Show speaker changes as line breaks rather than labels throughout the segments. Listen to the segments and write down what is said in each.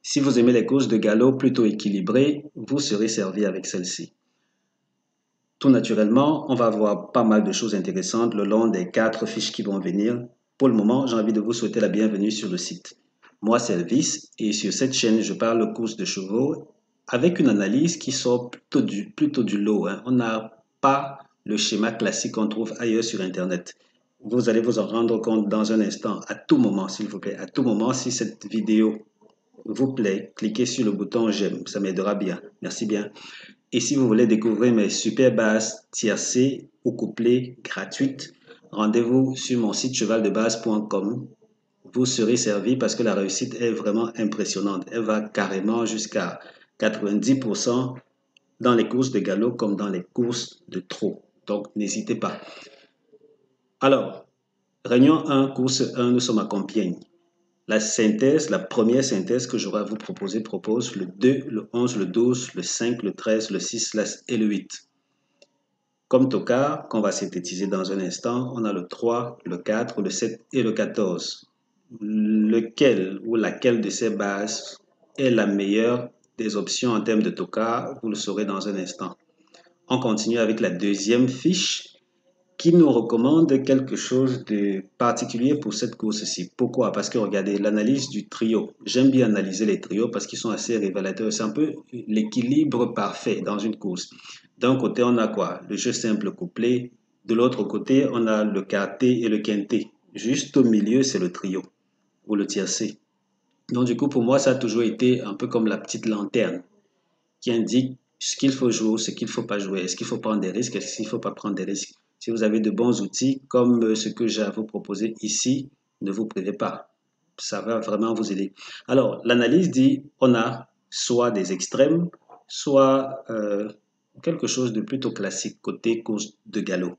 Si vous aimez les courses de galop plutôt équilibrées, vous serez servi avec celle-ci. Tout naturellement, on va voir pas mal de choses intéressantes le long des 4 fiches qui vont venir. Pour le moment, j'ai envie de vous souhaiter la bienvenue sur le site. Moi, c'est Elvis et sur cette chaîne, je parle courses de chevaux avec une analyse qui sort plutôt du lot. On n'a pas le schéma classique qu'on trouve ailleurs sur Internet. Vous allez vous en rendre compte dans un instant, à tout moment, s'il vous plaît. À tout moment, si cette vidéo vous plaît, cliquez sur le bouton j'aime, ça m'aidera bien. Merci bien. Et si vous voulez découvrir mes super bases tiercées ou couplées gratuites, rendez-vous sur mon site chevaldebase.com. Vous serez servi parce que la réussite est vraiment impressionnante. Elle va carrément jusqu'à 90% dans les courses de galop comme dans les courses de trot. Donc, n'hésitez pas. Alors, Réunion 1, course 1, nous sommes à Compiègne. La première synthèse que j'aurai à vous proposer propose le 2, le 11, le 12, le 5, le 13, le 6, l'As et le 8. Comme tocard, qu'on va synthétiser dans un instant, on a le 3, le 4, le 7 et le 14. Lequel ou laquelle de ces bases est la meilleure des options en termes de tocard, vous le saurez dans un instant. On continue avec la deuxième fiche qui nous recommande quelque chose de particulier pour cette course-ci. Pourquoi? Parce que regardez, l'analyse du trio. J'aime bien analyser les trios parce qu'ils sont assez révélateurs. C'est un peu l'équilibre parfait dans une course. D'un côté, on a quoi? Le jeu simple couplé. De l'autre côté, on a le quarté et le quinté. Juste au milieu, c'est le trio ou le tiercé. Donc du coup, pour moi, ça a toujours été un peu comme la petite lanterne qui indique ce qu'il faut jouer, ce qu'il ne faut pas jouer. Est-ce qu'il faut prendre des risques, est-ce qu'il ne faut pas prendre des risques? Si vous avez de bons outils comme ce que j'ai à vous proposer ici, ne vous privez pas. Ça va vraiment vous aider. Alors, l'analyse dit on a soit des extrêmes, soit quelque chose de plutôt classique côté course de galop.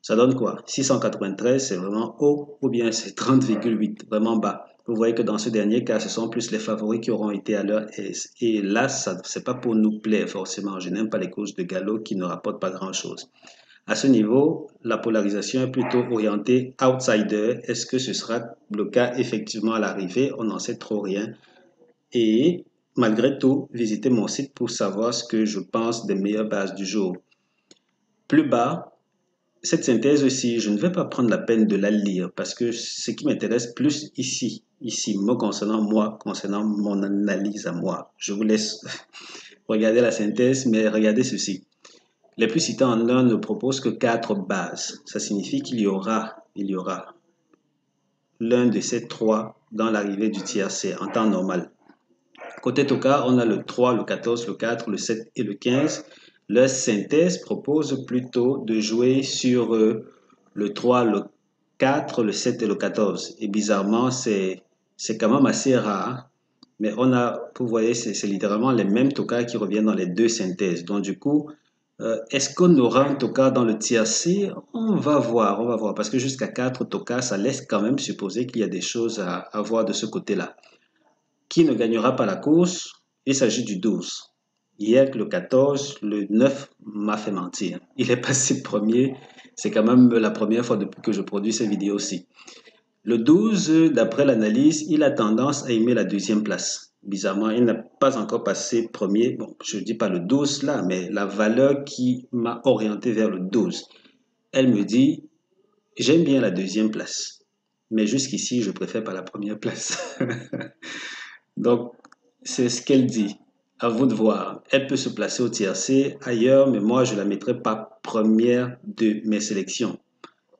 Ça donne quoi? 693, c'est vraiment haut, ou bien c'est 30,8, vraiment bas. Vous voyez que dans ce dernier cas, ce sont plus les favoris qui auront été à leur aise. Et là, ça c'est pas pour nous plaire forcément. Je n'aime pas les courses de galop qui ne rapportent pas grand-chose. À ce niveau, la polarisation est plutôt orientée outsider. Est-ce que ce sera le cas effectivement à l'arrivée? On n'en sait trop rien. Et malgré tout, visitez mon site pour savoir ce que je pense des meilleures bases du jour. Plus bas, cette synthèse aussi, je ne vais pas prendre la peine de la lire parce que ce qui m'intéresse plus ici, me concernant moi, concernant mon analyse à moi. Je vous laisse regarder la synthèse, mais regardez ceci. Les plus cités en un ne proposent que 4 bases. Ça signifie qu'il y aura l'un de ces 3 dans l'arrivée du tiercé en temps normal. Côté Toka, on a le 3, le 14, le 4, le 7 et le 15. Leur synthèse propose plutôt de jouer sur le 3, le 4, le 7 et le 14. Et bizarrement, c'est quand même assez rare. Mais on a, vous voyez, c'est littéralement les mêmes tokas qui reviennent dans les deux synthèses. Donc du coup, est-ce qu'on aura un toka dans le tiercé? On va voir, on va voir. Parce que jusqu'à 4 tokas, ça laisse quand même supposer qu'il y a des choses à voir de ce côté-là. Qui ne gagnera pas la course? Il s'agit du 12. Hier, le 14, le 9 m'a fait mentir. Il est passé premier. C'est quand même la première fois depuis que je produis ces vidéos-ci. Le 12, d'après l'analyse, il a tendance à aimer la deuxième place. Bizarrement, il n'a pas encore passé premier. Bon, je ne dis pas le 12 là, mais la valeur qui m'a orienté vers le 12. Elle me dit, j'aime bien la deuxième place. Mais jusqu'ici, je préfère pas la première place. Donc, c'est ce qu'elle dit. À vous de voir. Elle peut se placer au tiercé ailleurs, mais moi, je la mettrai pas première de mes sélections.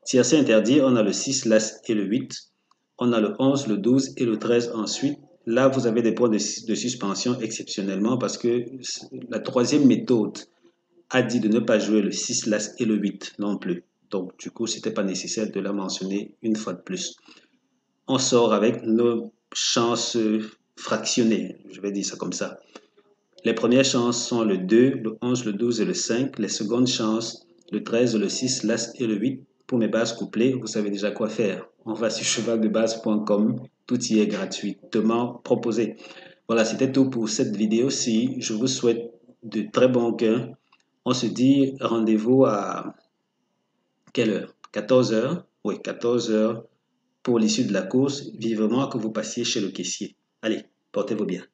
Tiercé interdit, on a le 6, l'As et le 8. On a le 11, le 12 et le 13 ensuite. Là, vous avez des points de suspension exceptionnellement parce que la troisième méthode a dit de ne pas jouer le 6, l'As et le 8 non plus. Donc, du coup, c'était pas nécessaire de la mentionner une fois de plus. On sort avec nos chances fractionnées, je vais dire ça comme ça. Les premières chances sont le 2, le 11, le 12 et le 5. Les secondes chances, le 13, le 6, l'As et le 8. Pour mes bases couplées, vous savez déjà quoi faire. On va sur chevaldebase.com. Tout y est gratuitement proposé. Voilà, c'était tout pour cette vidéo-ci. Je vous souhaite de très bons gains. On se dit rendez-vous à quelle heure? 14 heures? Oui, 14 heures pour l'issue de la course. Vivement que vous passiez chez le caissier. Allez, Portez-vous bien.